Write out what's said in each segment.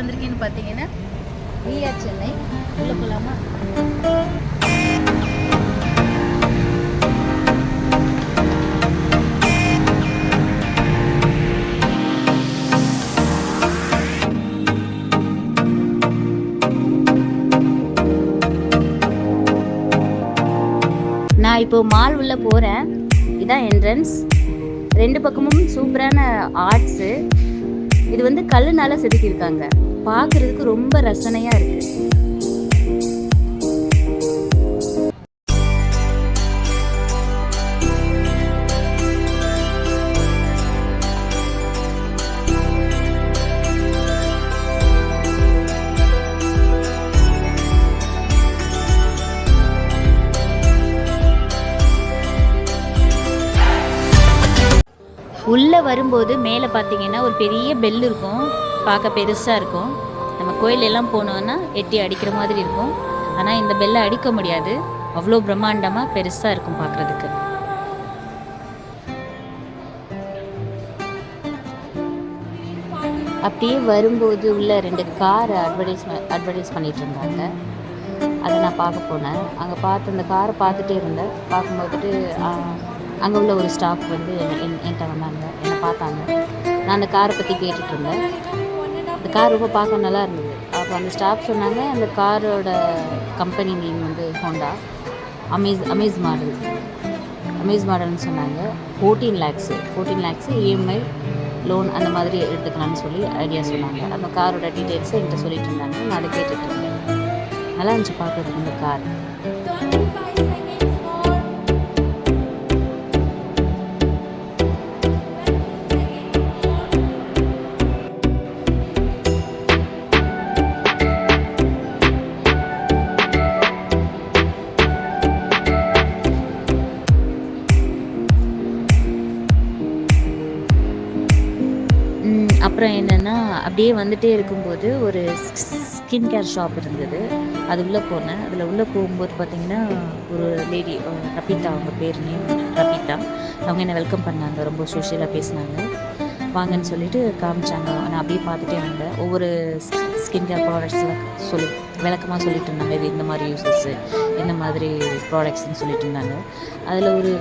வந்திருக்கேன்னு பார்த்தீங்கன்னா விஆர் சென்னை. உள்ளே போகலாமா? நான் இப்போ மால் உள்ள போகிறேன். இதான் என்ட்ரன்ஸ். ரெண்டு பக்கமும் சூப்பரான ஆர்ட்ஸு. இது வந்து கல்லுனால செதுக்கியிருக்காங்க. பார்க்குறதுக்கு ரொம்ப ரசனையாக இருக்குது. உள்ளே வரும்போது மேலே பார்த்தீங்கன்னா ஒரு பெரிய பெல் இருக்கும். பார்க்க பெருசாக இருக்கும். நம்ம கோயிலெல்லாம் போனோன்னா எட்டி அடிக்கிற மாதிரி இருக்கும். ஆனால் இந்த பெல்லை அடிக்க முடியாது. அவ்வளோ பிரம்மாண்டமாக பெருசாக இருக்கும் பார்க்குறதுக்கு. அப்படியே வரும்போது உள்ள 2 கார் அட்வர்டைஸ் பண்ணிகிட்டு இருந்தாங்க. அதை நான் பார்க்க போனேன். அங்கே பார்த்து அந்த காரை பார்த்துட்டே இருந்தேன். பார்க்கும்போதுட்டு அங்கே உள்ள ஒரு ஸ்டாஃப் வந்து என்கிட்ட வந்தாங்க. என்னை பார்த்தாங்க. நான் அந்த காரை பற்றி கேட்டுட்டு இருந்தேன். அந்த கார் ரொம்ப பார்க்க நல்லா இருந்தது. அப்போ அந்த ஸ்டாஃப் சொன்னாங்க அந்த காரோட கம்பெனி நேம் வந்து ஹோண்டா. அமேஸ் மாடல்னு சொன்னாங்க. 14 lakhs இஎம்ஐ லோன் அந்த மாதிரி எடுத்துக்கலாம்னு சொல்லி ஐடியா சொன்னாங்க. அந்த காரோட டீட்டெயில்ஸை என்கிட்ட சொல்லிட்டு இருந்தாங்க. நான் அதை கேட்டுட்டு இருந்தேன். நல்லா இருந்துச்சு பார்க்குறதுக்கு இந்த கார். அப்புறம் என்னென்னா அப்படியே வந்துகிட்டே இருக்கும்போது ஒரு ஸ்கின் கேர் ஷாப் இருந்தது. அது உள்ளே போனேன். அதில் உள்ளே போகும்போது பார்த்திங்கன்னா ஒரு லேடி, ரபிதா, அவங்க பேர் நேம் ரபிதா. அவங்க என்னை வெல்கம் பண்ணாங்க. ரொம்ப சோஷியலாக பேசினாங்க. வாங்கன்னு சொல்லிட்டு காமிச்சாங்க. நான் அப்படியே பார்த்துட்டே வந்தேன். ஒவ்வொரு ஸ்கின் கேர் ப்ராடக்ட்ஸில் விளக்கமாக சொல்லிட்டு இருந்தாங்க. இது இந்த மாதிரி யூசஸ்ஸு, இந்த மாதிரி ப்ராடக்ட்ஸ்ன்னு சொல்லிட்டு இருந்தாங்க. அதில் ஒரு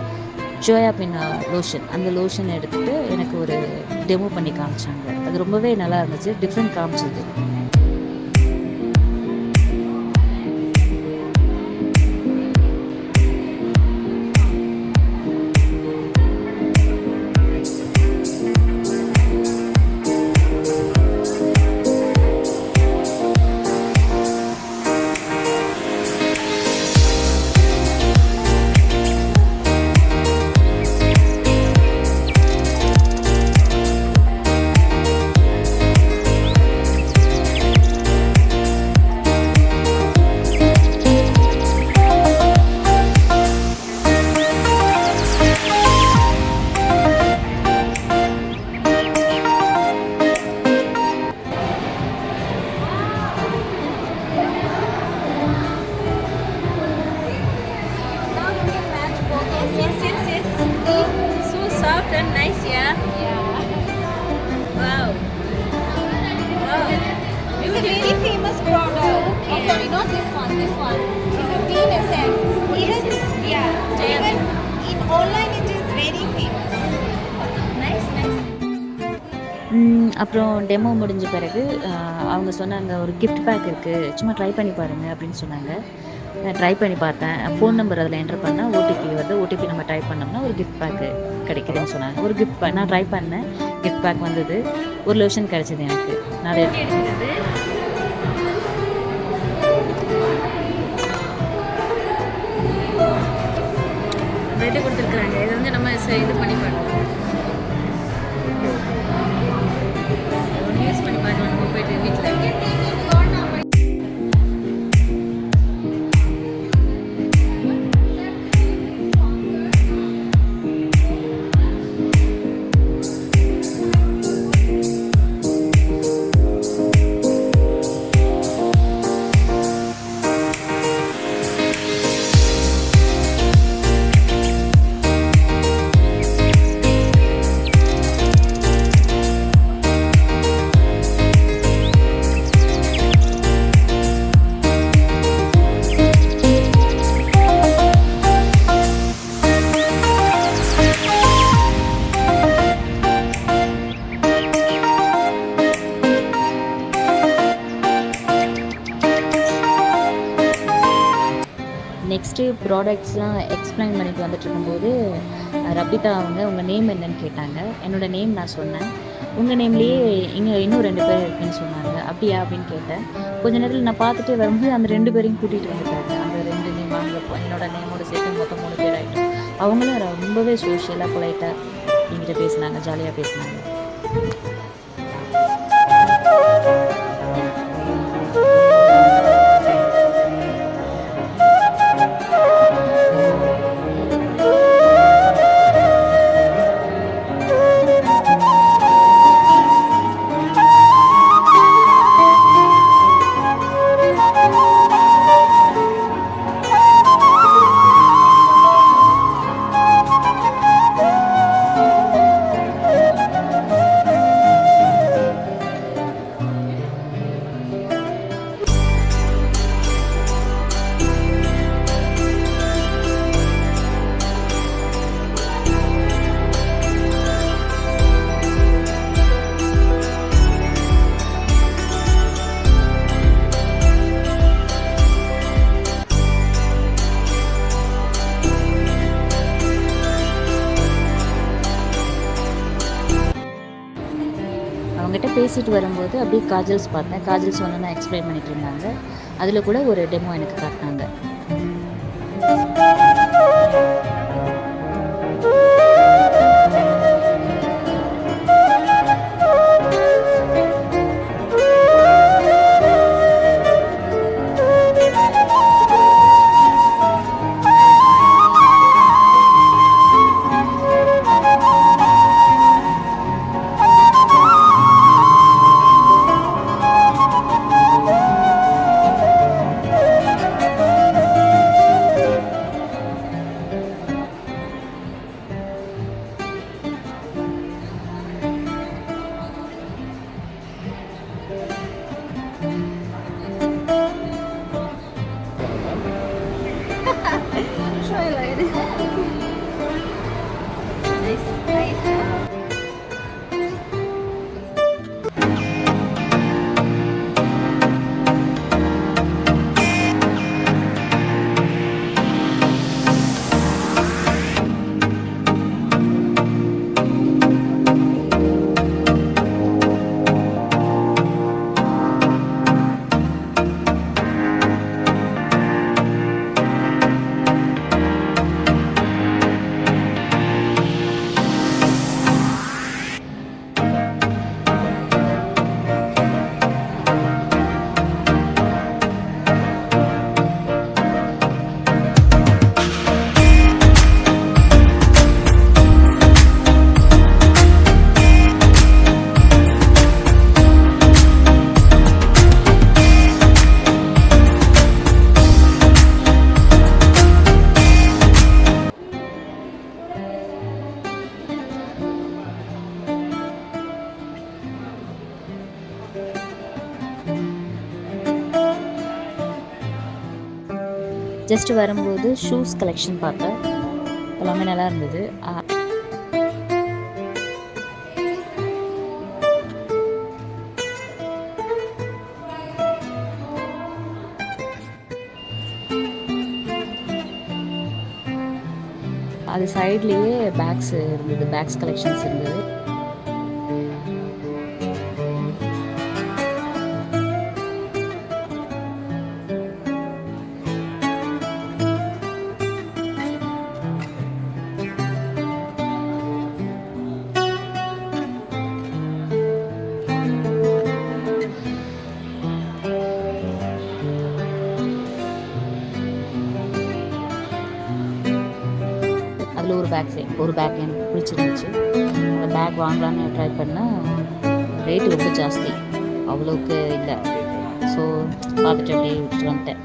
ஜோயா பின் லோஷன், அந்த லோஷன் எடுத்துகிட்டு எனக்கு ஒரு டெமோ பண்ணி காமிச்சாங்க. அது ரொம்பவே நல்லா இருந்துச்சு. டிஃப்ரெண்ட் காமிச்சது. And nice, yeah. Wow. It's a very famous product. Oh, sorry, not this one. This one. It's a Bean Essence. Even in online, it is very famous. Nice. அப்புறம் டெமோ முடிஞ்ச பிறகு அவங்க சொன்னாங்க ஒரு கிஃப்ட் பேக் இருக்குது, சும்மா try பண்ணி பாருங்கள் அப்படின்னு சொன்னாங்க. நான் ட்ரை பண்ணி பார்த்தேன். ஃபோன் நம்பர் அதில் என்டர் பண்ணால் ஓடிபி வருது. ஓடிபி நம்ம டைப் பண்ணோம்னா ஒரு கிஃப்ட் பேக்கு கிடைக்குதுன்னு சொன்னாங்க. ஒரு கிஃப்ட் பேக் நான் ட்ரை பண்ணேன். கிஃப்ட் பேக் வந்தது. ஒரு லோஷன் கிடச்சிது எனக்கு. நிறைய எடுத்தது இது கொடுத்துருக்குறாங்க. இது வந்து நம்ம இது பண்ணி பார்க்கலாம், யூஸ் பண்ணி பார்க்கலாம். நம்ம போயிட்டு வீட்டில் நெக்ஸ்ட்டு ப்ராடக்ட்ஸ்லாம் எக்ஸ்பிளைன் பண்ணிட்டு வந்துட்டு இருக்கும்போது ரபிதா அவங்க உங்கள் நேம் என்னன்னு கேட்டாங்க. என்னோடய நேம் நான் சொன்னேன். உங்கள் நேம்லேயே இங்கே இன்னும் 2 பேர் இருக்குன்னு சொன்னாங்க. அப்படியா அப்படின்னு கேட்டேன். கொஞ்ச நேரத்தில் நான் பார்த்துட்டே வரும்போது அந்த 2 பேரையும் கூட்டிகிட்டு வந்துட்டாங்க. அந்த 2 நேம் அங்கே என்னோட நேமோட சேர்த்து மொத்தம் 3 பேர் ஆகிட்டோம். அவங்களும் ரொம்பவே சோஷியலாக பொலைட்டாக என்கிட்ட பேசினாங்க, ஜாலியாக பேசினாங்க. அவங்ககிட்ட பேசிட்டு வரும்போது அப்படியே காஜல்ஸ் பார்த்தேன். காஜல்ஸ் வந்து நான் எக்ஸ்பிளைன் பண்ணிட்டு இருந்தாங்க. அதில் கூட ஒரு டெமோ எனக்கு காட்டினாங்க. ஜஸ்ட் வரும்போது ஷூஸ் கலெக்ஷன் பார்த்தேன். எல்லாமே நல்லா இருந்தது. அது சைட்லேயே பேக்ஸ் இருந்தது, பேக்ஸ் கலெக்ஷன்ஸ் இருந்தது. ஒரு பேக் எனக்கு பிடிச்சிருந்துச்சு. அந்த பேக் வாங்கலான்னு ட்ரை பண்ணால் ரேட்டு ரொம்ப ஜாஸ்தி, அவ்வளோக்கு இல்லை. ஸோ பார்த்துட்டு அப்படியே விட்டுட்டு வந்துட்டேன்.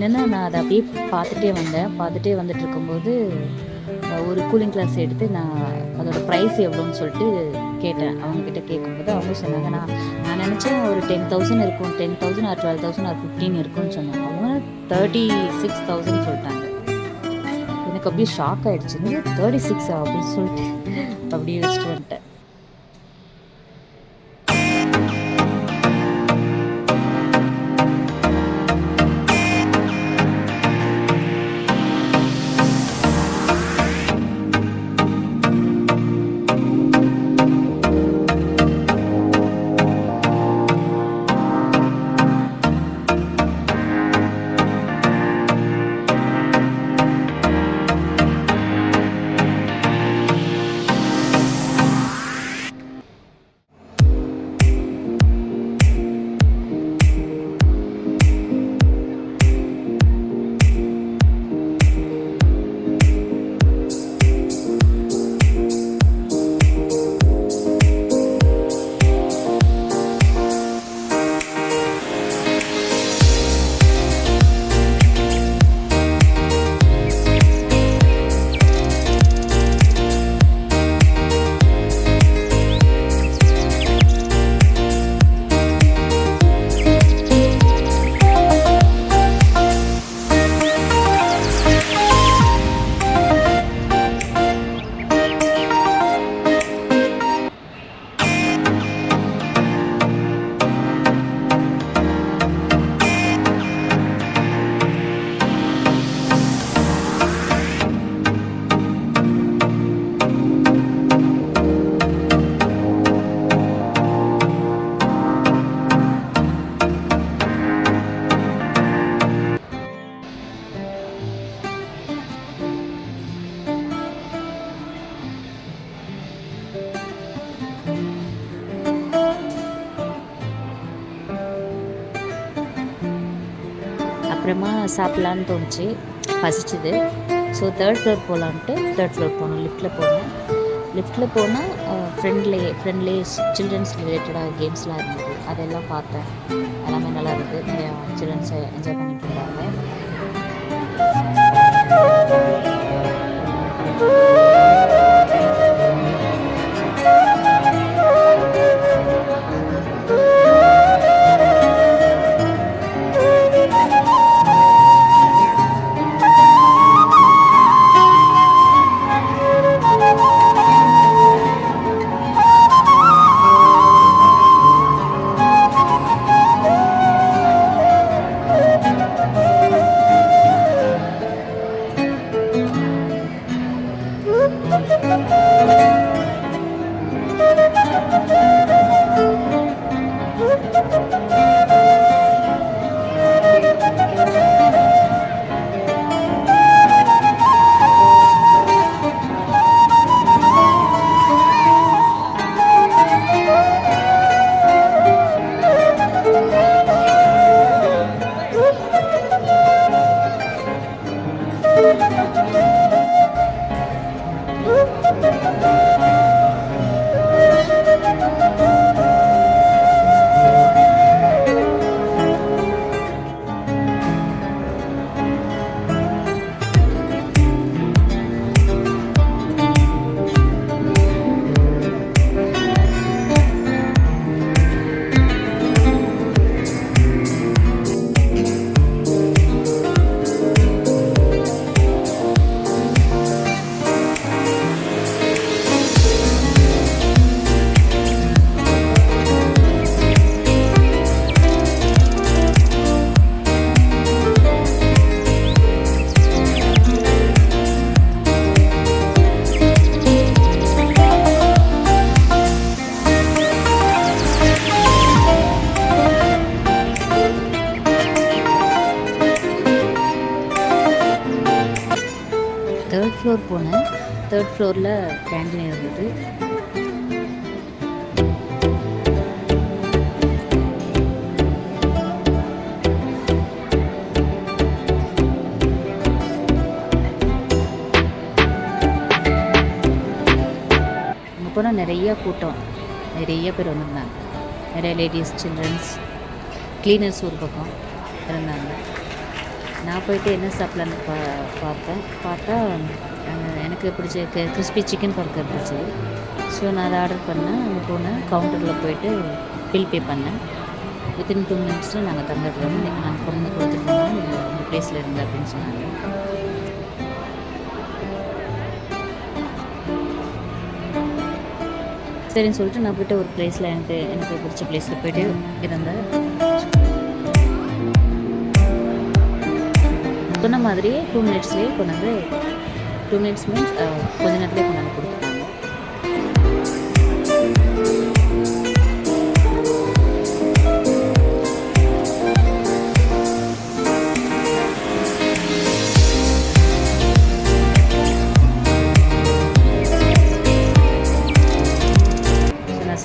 என்னென்னா நான் அதை அப்படியே பார்த்துட்டே வந்துட்டு இருக்கும்போது ஒரு கூலிங் கிளாஸ் எடுத்து நான் அதோட ப்ரைஸ் எவ்வளோன்னு சொல்லிட்டு கேட்டேன். அவங்கக்கிட்ட கேட்கும்போது அவங்க சொன்னாங்க, நான் நினச்சேன் ஒரு 10,000 இருக்கும், 10,000 ஆர் 12,000 ஆர் 15 இருக்குன்னு சொன்னாங்க. அவங்க 36,000 சொல்லிட்டாங்க. எனக்கு அப்படியே ஷாக் ஆகிடுச்சு. 36 அப்படின்னு சொல்லிட்டு அப்படியே வச்சுட்டு வந்துட்டேன். அப்புறமா சாப்பிட்லான்னு தோணுச்சு, பசிச்சுது. ஸோ 3rd ஃப்ளோர் போகலான்ட்டு 3rd ஃப்ளோர் போனோம். லிஃப்ட்டில் போனால் ஃப்ரெண்ட்லேயே சில்ட்ரன்ஸ் ரிலேட்டடாக கேம்ஸ்லாம் இருந்தது. அதெல்லாம் பார்த்தேன். எல்லாமே நல்லா இருந்தது. சில்ட்ரன்ஸை என்ஜாய் பண்ணிட்டு இருந்தாங்க. ஃப்ளோர் போனேன். 3rd ஃப்ளோரில் கேண்டீன் இருந்தது. அங்கே போனால் நிறைய கூட்டம், நிறைய பேர் வந்திருந்தாங்க. நிறைய லேடிஸ், சில்ட்ரன்ஸ், கிளீனர்ஸ் ஒரு பக்கம் இருந்தாங்க. நான் போயிட்டு என்ன சாப்பிட்லான்னு பார்த்தா எனக்கு பிடிச்ச கிறிஸ்பி சிக்கன் பர்கர் பிடிச்சது. ஸோ நான் அதை ஆர்டர் பண்ணேன். அங்கே போனேன், கவுண்டரில் போயிட்டு பில் பே பண்ணேன். வித்தின் 2 மினிட்ஸில் நாங்கள் தந்துடுறோம், நாங்கள் கொண்டு வந்து கொடுத்துருவோம், நீங்கள் உங்கள் ப்ளேஸில் இருங்க அப்படின்னு சொன்னாங்க. சரின்னு சொல்லிட்டு நான் போய்ட்டு ஒரு பிளேஸில் எனக்கு பிடிச்ச பிளேஸில் போய்ட்டு இருந்தேன். சொன்ன மாதிரியே 2 மினிட்ஸ்லேயே கொண்டு வந்து 2 மினிட்ஸ் மீன்ஸ் கொஞ்ச நேரத்துலேயே கொண்டு வந்து கொடுத்துட்டாங்க.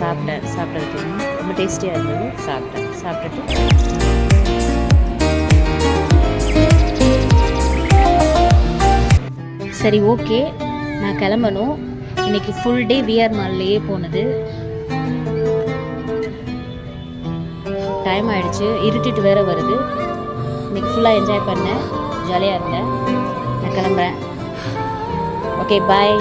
சாப்பிட்டதுக்கு ரொம்ப டேஸ்டியாக இருந்தது. சாப்பிட்டுட்டு சரி ஓகே நான் கிளம்பணும். இன்னைக்கு ஃபுல் டே விஆர் மால்லையே போனது. டைம் ஆயிடுச்சு, இருட்டிட்டு வேற வருது. இன்னைக்கு ஃபுல்லாக என்ஜாய் பண்ணேன், ஜாலியாக இருந்தேன். நான் கிளம்புறேன். Okay bye.